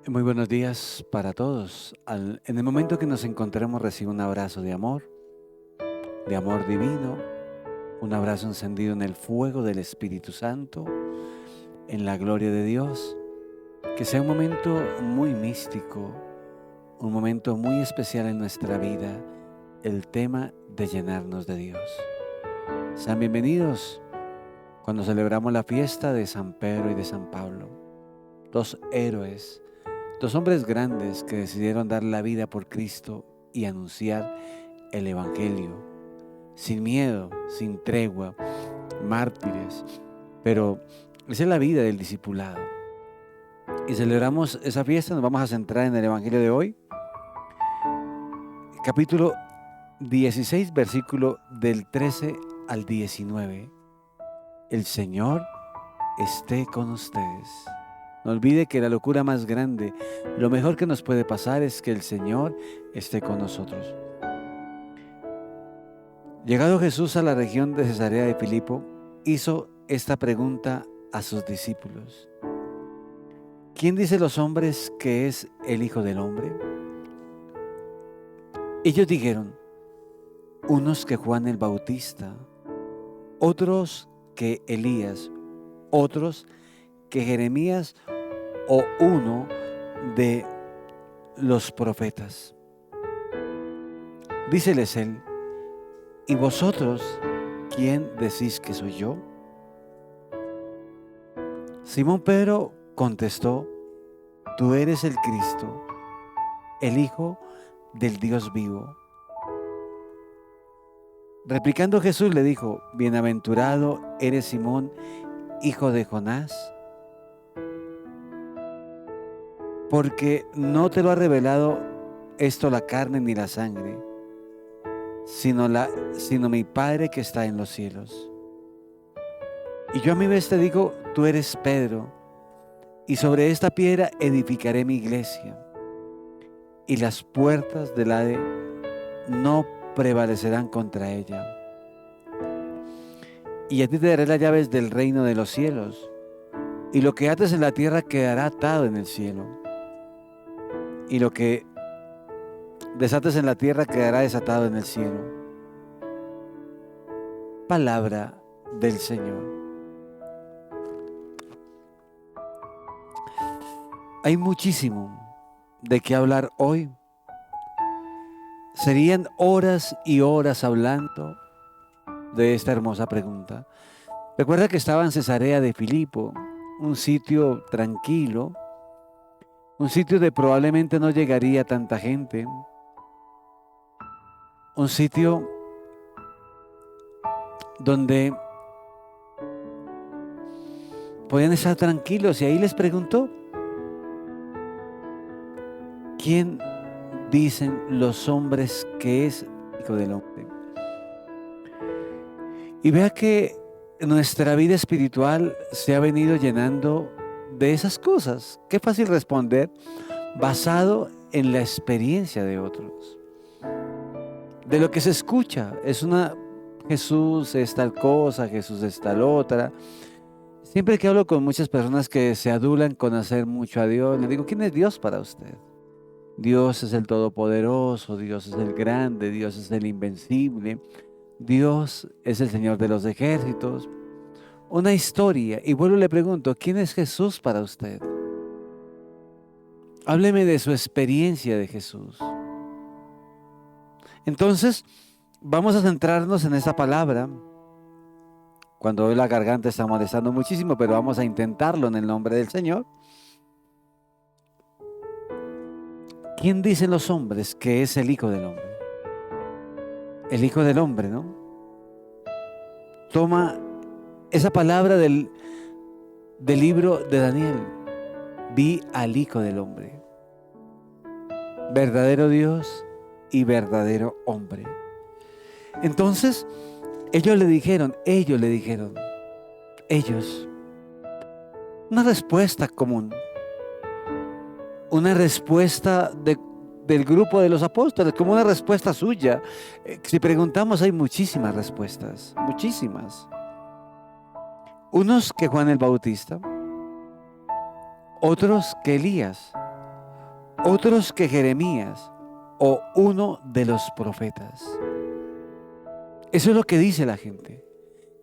Muy buenos días para todos. En el momento que nos encontremos, recibe un abrazo de amor divino, un abrazo encendido en el fuego del Espíritu Santo, en la gloria de Dios. Que sea un momento muy místico, un momento muy especial en nuestra vida, el tema de llenarnos de Dios. Sean bienvenidos cuando celebramos la fiesta de San Pedro y de San Pablo, dos héroes. Dos hombres grandes que decidieron dar la vida por Cristo y anunciar el Evangelio, sin miedo, sin tregua, mártires. Pero esa es la vida del discipulado. Y celebramos esa fiesta, nos vamos a centrar en el Evangelio de hoy, capítulo 16, versículo del 13 al 19. El Señor esté con ustedes. No olvide que la locura más grande, lo mejor que nos puede pasar es que el Señor esté con nosotros. Llegado Jesús a la región de Cesarea de Filipo, hizo esta pregunta a sus discípulos. ¿Quién dice los hombres que es el Hijo del Hombre? Ellos dijeron, unos que Juan el Bautista, otros que Elías, otros que Jeremías o uno de los profetas. Díceles él, ¿y vosotros quién decís que soy yo? Simón Pedro contestó, tú eres el Cristo, el Hijo del Dios vivo. Replicando Jesús le dijo, bienaventurado eres Simón, hijo de Jonás, porque no te lo ha revelado esto la carne ni la sangre, sino mi Padre que está en los cielos. Y yo a mi vez te digo, tú eres Pedro, y sobre esta piedra edificaré mi iglesia, y las puertas del Hades no prevalecerán contra ella. Y a ti te daré las llaves del reino de los cielos, y lo que ates en la tierra quedará atado en el cielo, y lo que desates en la tierra quedará desatado en el cielo. Palabra del Señor. Hay muchísimo de qué hablar hoy. Serían horas y horas hablando de esta hermosa pregunta. Recuerda que estaba en Cesarea de Filipo, un sitio tranquilo, un sitio de probablemente no llegaría tanta gente, un sitio donde podían estar tranquilos. Y ahí les preguntó, ¿quién dicen los hombres que es el Hijo del Hombre? Y vea que nuestra vida espiritual se ha venido llenando de esas cosas. Qué fácil responder basado en la experiencia de otros. De lo que se escucha, Jesús es tal cosa, Jesús es tal otra. Siempre que hablo con muchas personas que se adulan con hacer mucho a Dios, le digo, ¿quién es Dios para usted? Dios es el Todopoderoso, Dios es el Grande, Dios es el Invencible, Dios es el Señor de los ejércitos. Una historia. Y vuelvo y le pregunto, ¿quién es Jesús para usted? Hábleme de su experiencia de Jesús. Entonces, vamos a centrarnos en esa palabra. Cuando hoy la garganta está molestando muchísimo, pero vamos a intentarlo en el nombre del Señor. ¿Quién dicen los hombres que es el Hijo del Hombre? El Hijo del Hombre, ¿no? Toma esa palabra del libro de Daniel. Vi al Hijo del Hombre. Verdadero Dios y verdadero hombre. Entonces, ellos, una respuesta común, una respuesta del grupo de los apóstoles, como una respuesta suya. Si preguntamos, hay muchísimas respuestas, muchísimas. Unos que Juan el Bautista, otros que Elías, otros que Jeremías o uno de los profetas. Eso es lo que dice la gente.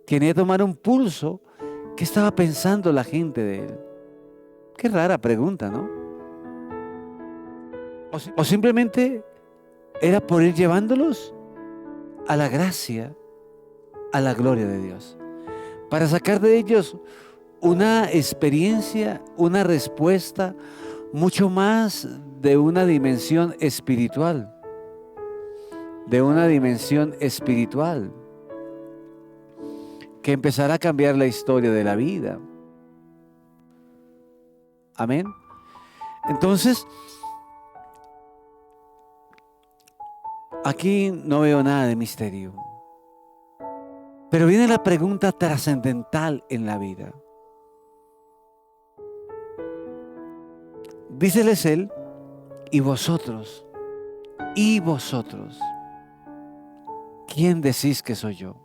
Quería tomar un pulso. ¿Qué estaba pensando la gente de él? Qué rara pregunta, ¿no? O simplemente era por ir llevándolos a la gracia, a la gloria de Dios, para sacar de ellos una experiencia, una respuesta mucho más de una dimensión espiritual, que empezará a cambiar la historia de la vida. Amén. Entonces, aquí no veo nada de misterio. Pero viene la pregunta trascendental en la vida. Díceles él, y vosotros, ¿quién decís que soy yo?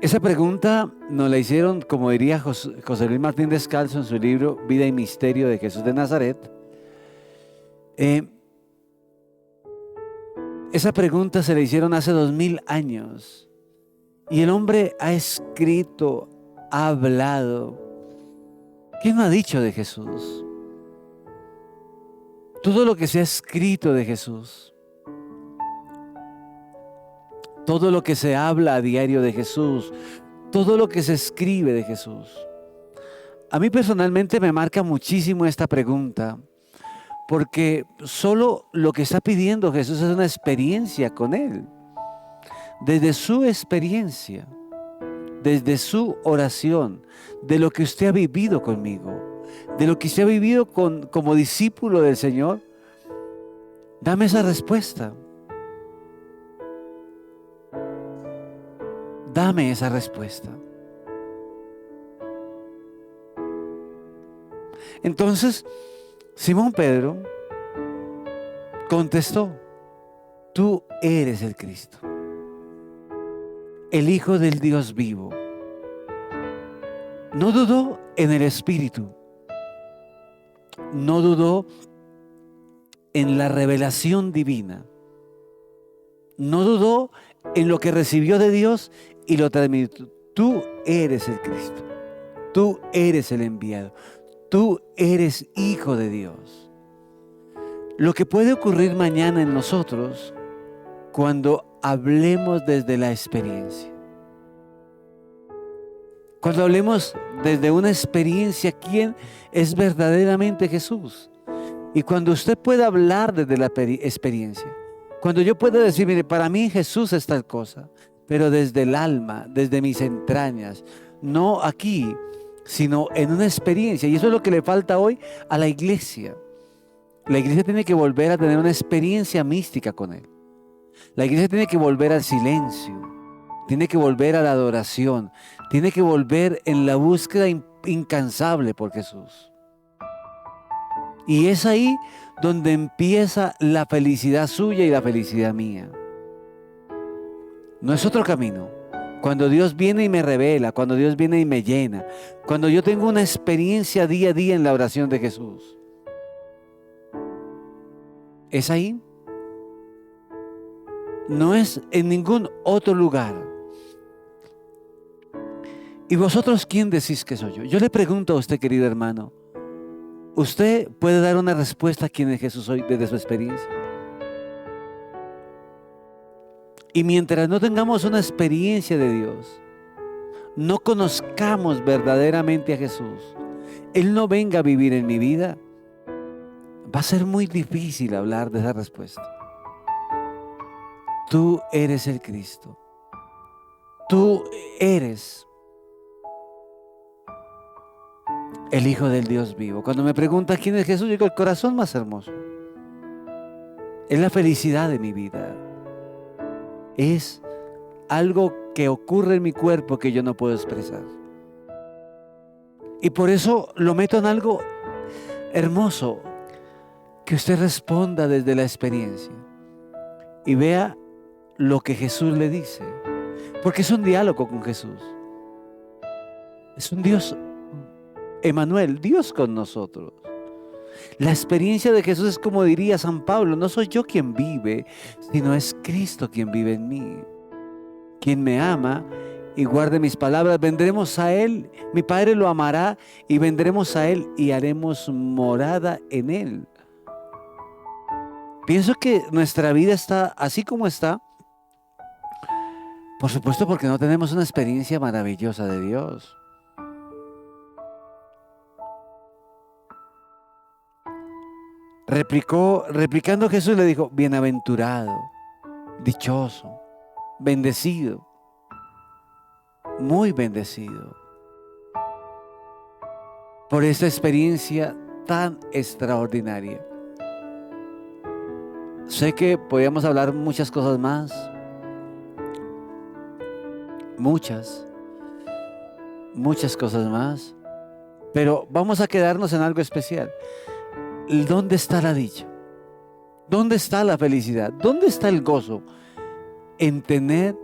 Esa pregunta nos la hicieron, como diría José Luis Martín Descalzo en su libro Vida y Misterio de Jesús de Nazaret. Esa pregunta se la hicieron hace 2000 años. Y el hombre ha escrito, ha hablado. ¿Quién no ha dicho de Jesús? Todo lo que se ha escrito de Jesús, todo lo que se habla a diario de Jesús, todo lo que se escribe de Jesús. A mí personalmente me marca muchísimo esta pregunta, porque solo lo que está pidiendo Jesús es una experiencia con Él. Desde su experiencia, desde su oración, de lo que usted ha vivido conmigo, de lo que usted ha vivido como discípulo del Señor, dame esa respuesta. Dame esa respuesta. Entonces, Simón Pedro contestó, tú eres el Cristo, el Hijo del Dios vivo. No dudó en el Espíritu, no dudó en la revelación divina, no dudó en lo que recibió de Dios y lo transmitió. Tú eres el Cristo, tú eres el enviado, tú eres hijo de Dios. Lo que puede ocurrir mañana en nosotros cuando hablemos desde la experiencia. Cuando hablemos desde una experiencia, ¿quién es verdaderamente Jesús? Y cuando usted pueda hablar desde la experiencia, cuando yo pueda decir, mire, para mí Jesús es tal cosa, pero desde el alma, desde mis entrañas, no aquí, sino en una experiencia. Y eso es lo que le falta hoy a la iglesia. La iglesia tiene que volver a tener una experiencia mística con Él. La iglesia tiene que volver al silencio, tiene que volver a la adoración, tiene que volver en la búsqueda incansable por Jesús. Y es ahí donde empieza la felicidad suya y la felicidad mía. No es otro camino. Cuando Dios viene y me revela, cuando Dios viene y me llena, cuando yo tengo una experiencia día a día en la oración de Jesús. Es ahí. No es en ningún otro lugar. ¿Y vosotros quién decís que soy yo? Yo le pregunto a usted, querido hermano, ¿usted puede dar una respuesta a quién es Jesús hoy desde su experiencia? Y mientras no tengamos una experiencia de Dios, no conozcamos verdaderamente a Jesús, Él no venga a vivir en mi vida, va a ser muy difícil hablar de esa respuesta. Tú eres el Cristo. Tú eres el Hijo del Dios vivo. Cuando me preguntas quién es Jesús, yo digo el corazón más hermoso. Es la felicidad de mi vida. Es algo que ocurre en mi cuerpo que yo no puedo expresar. Y por eso lo meto en algo hermoso, que usted responda desde la experiencia y vea lo que Jesús le dice, porque es un diálogo con Jesús. Es un Dios, Emmanuel, Dios con nosotros. La experiencia de Jesús es como diría San Pablo, no soy yo quien vive, sino es Cristo quien vive en mí. Quien me ama y guarde mis palabras, vendremos a Él, mi Padre lo amará y vendremos a Él y haremos morada en Él. Pienso que nuestra vida está así como está, por supuesto porque no tenemos una experiencia maravillosa de Dios. Replicando Jesús le dijo, bienaventurado, dichoso, bendecido, muy bendecido por esta experiencia tan extraordinaria. Sé que podríamos hablar muchas cosas más, muchas cosas más, pero vamos a quedarnos en algo especial. ¿Dónde está la dicha? ¿Dónde está la felicidad? ¿Dónde está el gozo? En tener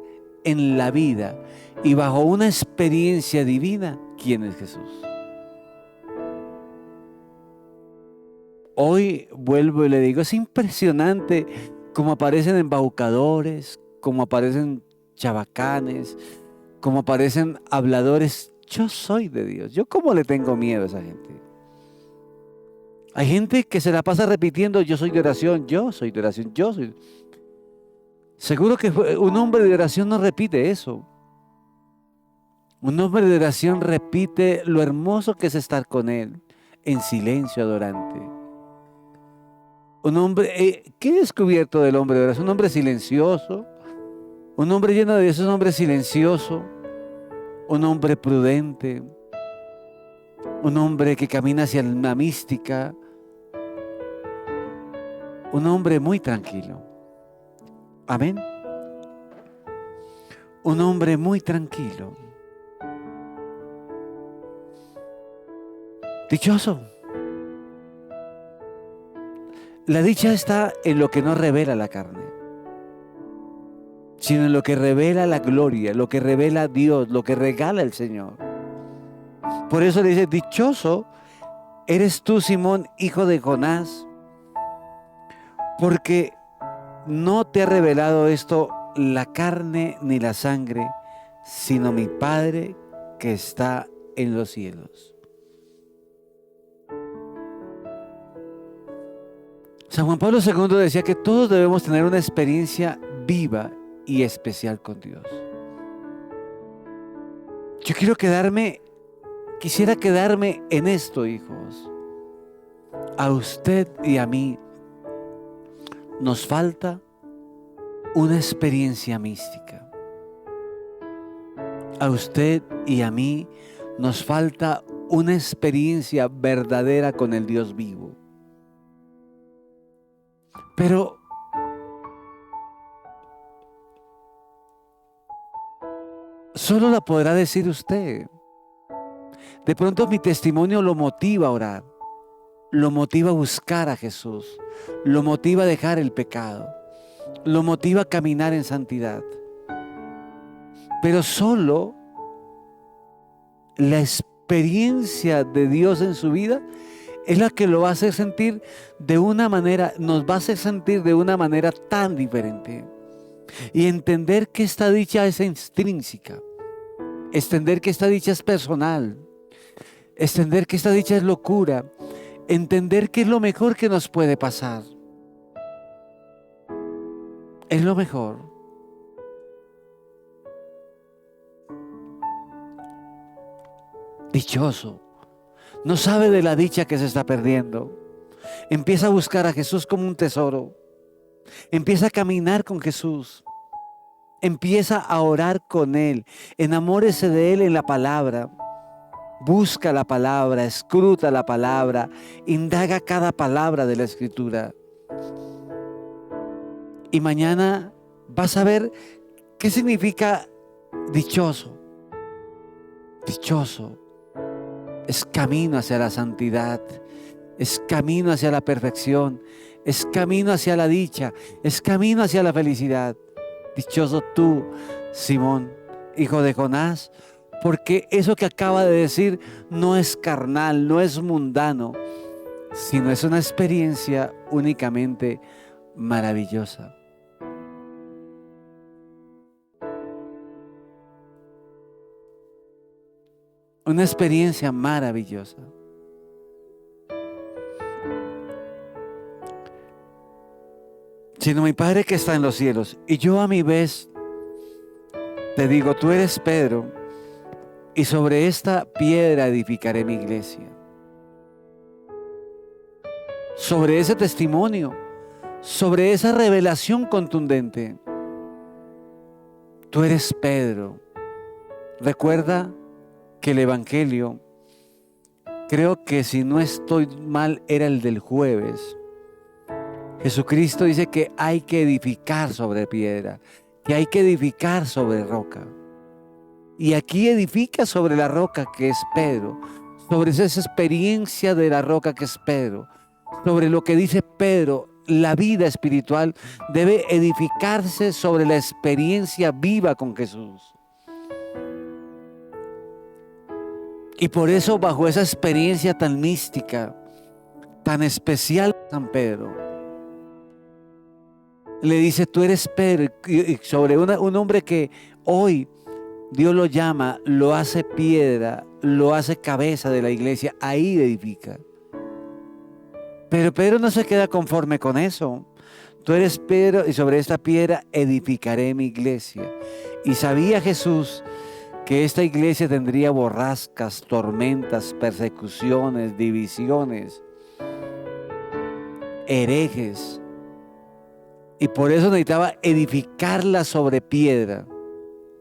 en la vida y bajo una experiencia divina, ¿quién es Jesús? Hoy vuelvo y le digo, es impresionante cómo aparecen embaucadores, cómo aparecen chabacanes, cómo aparecen habladores. Yo soy de Dios. ¿Yo cómo le tengo miedo a esa gente? Hay gente que se la pasa repitiendo, yo soy de oración, yo soy de oración, yo soy. Seguro que un hombre de oración no repite eso. Un hombre de oración repite lo hermoso que es estar con Él, en silencio adorante. Un hombre, ¿qué he descubierto del hombre de oración? Un hombre silencioso, un hombre lleno de Dios, un hombre silencioso, un hombre prudente, un hombre que camina hacia la mística, un hombre muy tranquilo. Amén. Un hombre muy tranquilo. Dichoso. La dicha está en lo que no revela la carne, sino en lo que revela la gloria, lo que revela Dios, lo que regala el Señor. Por eso le dice, dichoso eres tú, Simón, hijo de Jonás, porque no te ha revelado esto la carne ni la sangre, sino mi Padre que está en los cielos. San Juan Pablo II decía que todos debemos tener una experiencia viva y especial con Dios. Yo quisiera quedarme en esto, hijos. A usted y a mí nos falta una experiencia mística. A usted y a mí nos falta una experiencia verdadera con el Dios vivo. Pero solo la podrá decir usted. De pronto mi testimonio lo motiva a orar, lo motiva a buscar a Jesús, lo motiva a dejar el pecado, lo motiva a caminar en santidad. Pero solo la experiencia de Dios en su vida es la que lo va a hacer sentir de una manera, nos va a hacer sentir de una manera tan diferente. Y entender que esta dicha es intrínseca, entender que esta dicha es personal, entender que esta dicha es locura, entender que es lo mejor que nos puede pasar. Es lo mejor. Dichoso. No sabe de la dicha que se está perdiendo. Empieza a buscar a Jesús como un tesoro. Empieza a caminar con Jesús. Empieza a orar con Él. Enamórese de Él en la palabra. Busca la palabra, escruta la palabra, indaga cada palabra de la Escritura. Y mañana vas a ver qué significa dichoso. Dichoso. Es camino hacia la santidad, es camino hacia la perfección, es camino hacia la dicha, es camino hacia la felicidad. Dichoso tú, Simón, hijo de Jonás, porque eso que acaba de decir no es carnal, no es mundano, sino es una experiencia únicamente maravillosa. Una experiencia maravillosa. Sino mi Padre que está en los cielos. Y yo a mi vez te digo, tú eres Pedro, y sobre esta piedra edificaré mi iglesia. Sobre ese testimonio, sobre esa revelación contundente. Tú eres Pedro. Recuerda que el Evangelio, creo que si no estoy mal, era el del jueves. Jesucristo dice que hay que edificar sobre piedra, que hay que edificar sobre roca. Y aquí edifica sobre la roca que es Pedro, sobre esa experiencia de la roca que es Pedro, sobre lo que dice Pedro. La vida espiritual debe edificarse sobre la experiencia viva con Jesús. Y por eso, bajo esa experiencia tan mística, tan especial, San Pedro le dice, tú eres Pedro, y sobre un hombre que hoy Dios lo llama, lo hace piedra, lo hace cabeza de la iglesia, ahí edifica. Pero Pedro no se queda conforme con eso. Tú eres Pedro y sobre esta piedra edificaré mi iglesia. Y sabía Jesús que esta iglesia tendría borrascas, tormentas, persecuciones, divisiones, herejes. Y por eso necesitaba edificarla sobre piedra,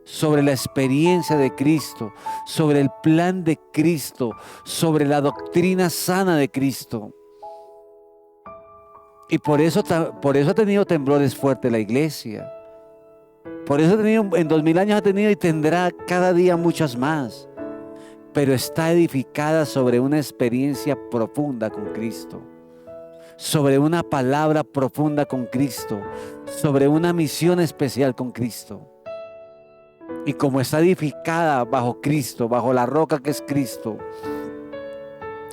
sobre la experiencia de Cristo, sobre el plan de Cristo, sobre la doctrina sana de Cristo. Y por eso ha tenido temblores fuertes la iglesia. Por eso en 2000 años ha tenido y tendrá cada día muchas más. Pero está edificada sobre una experiencia profunda con Cristo. Sobre una palabra profunda con Cristo. Sobre una misión especial con Cristo. Y como está edificada bajo Cristo, bajo la roca que es Cristo,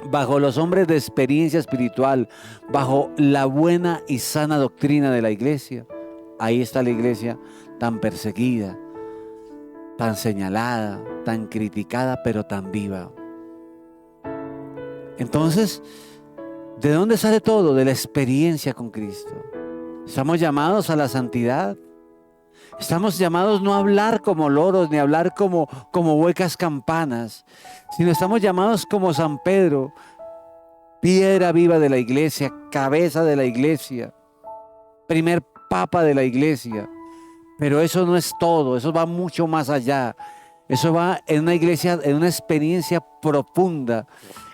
bajo los hombres de experiencia espiritual, bajo la buena y sana doctrina de la iglesia, ahí está la iglesia tan perseguida, tan señalada, tan criticada, pero tan viva. Entonces, ¿de dónde sale todo? De la experiencia con Cristo. Estamos llamados a la santidad. Estamos llamados no a hablar como loros, ni a hablar como huecas campanas, sino estamos llamados como San Pedro, piedra viva de la iglesia, cabeza de la iglesia, primer papa de la iglesia. Pero eso no es todo, eso va mucho más allá. Eso va en una iglesia, en una experiencia profunda,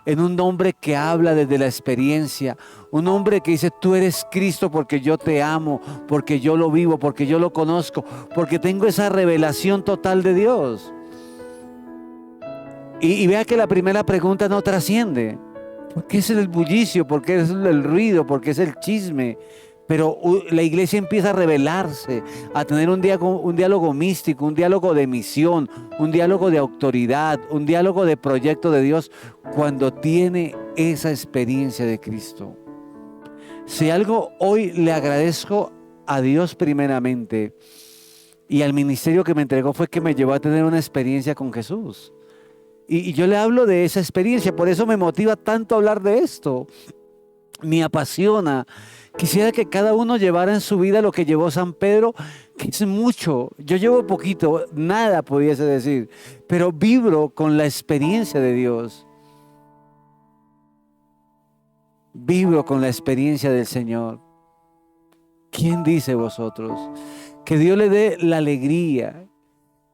en un hombre que habla desde la experiencia, un hombre que dice, tú eres Cristo porque yo te amo, porque yo lo vivo, porque yo lo conozco, porque tengo esa revelación total de Dios. Y vea que la primera pregunta no trasciende. ¿Por qué es el bullicio? ¿Por qué es el ruido? ¿Por qué es el chisme? Pero la iglesia empieza a revelarse, a tener un diálogo místico, un diálogo de misión, un diálogo de autoridad, un diálogo de proyecto de Dios, cuando tiene esa experiencia de Cristo. Si algo hoy le agradezco a Dios primeramente y al ministerio que me entregó, fue que me llevó a tener una experiencia con Jesús. Y yo le hablo de esa experiencia, por eso me motiva tanto hablar de esto. Me apasiona. Quisiera que cada uno llevara en su vida lo que llevó San Pedro, que es mucho. Yo llevo poquito, nada pudiese decir, pero vibro con la experiencia de Dios. Vibro con la experiencia del Señor. ¿Quién dice vosotros? Que Dios le dé la alegría,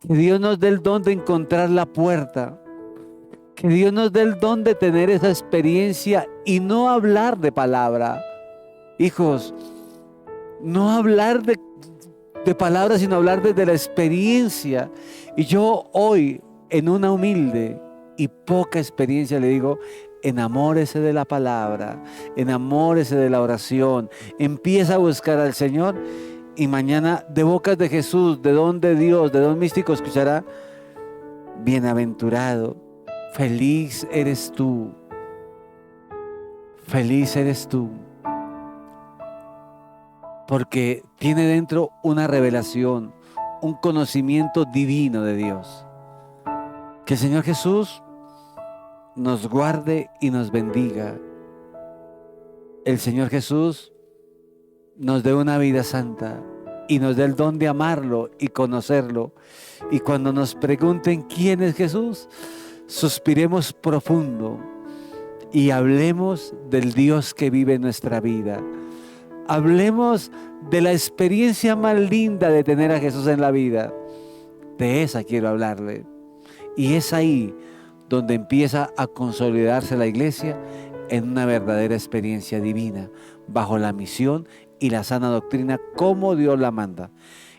que Dios nos dé el don de encontrar la puerta, que Dios nos dé el don de tener esa experiencia y no hablar de palabra. Hijos, no hablar de palabras, sino hablar desde la experiencia. Y yo hoy, en una humilde y poca experiencia, le digo, enamórese de la palabra, enamórese de la oración, empieza a buscar al Señor y mañana de bocas de Jesús, de don de Dios, de don místico, escuchará, bienaventurado, feliz eres tú. Feliz eres tú, porque tiene dentro una revelación, un conocimiento divino de Dios. Que el Señor Jesús nos guarde y nos bendiga. El Señor Jesús nos dé una vida santa y nos dé el don de amarlo y conocerlo. Y cuando nos pregunten quién es Jesús, suspiremos profundo y hablemos del Dios que vive en nuestra vida. Hablemos de la experiencia más linda de tener a Jesús en la vida. De esa quiero hablarle. Y es ahí donde empieza a consolidarse la iglesia en una verdadera experiencia divina, bajo la misión y la sana doctrina como Dios la manda.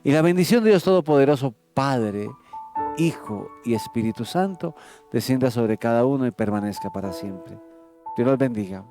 Y la bendición de Dios Todopoderoso, Padre, Hijo y Espíritu Santo, descienda sobre cada uno y permanezca para siempre. Dios los bendiga.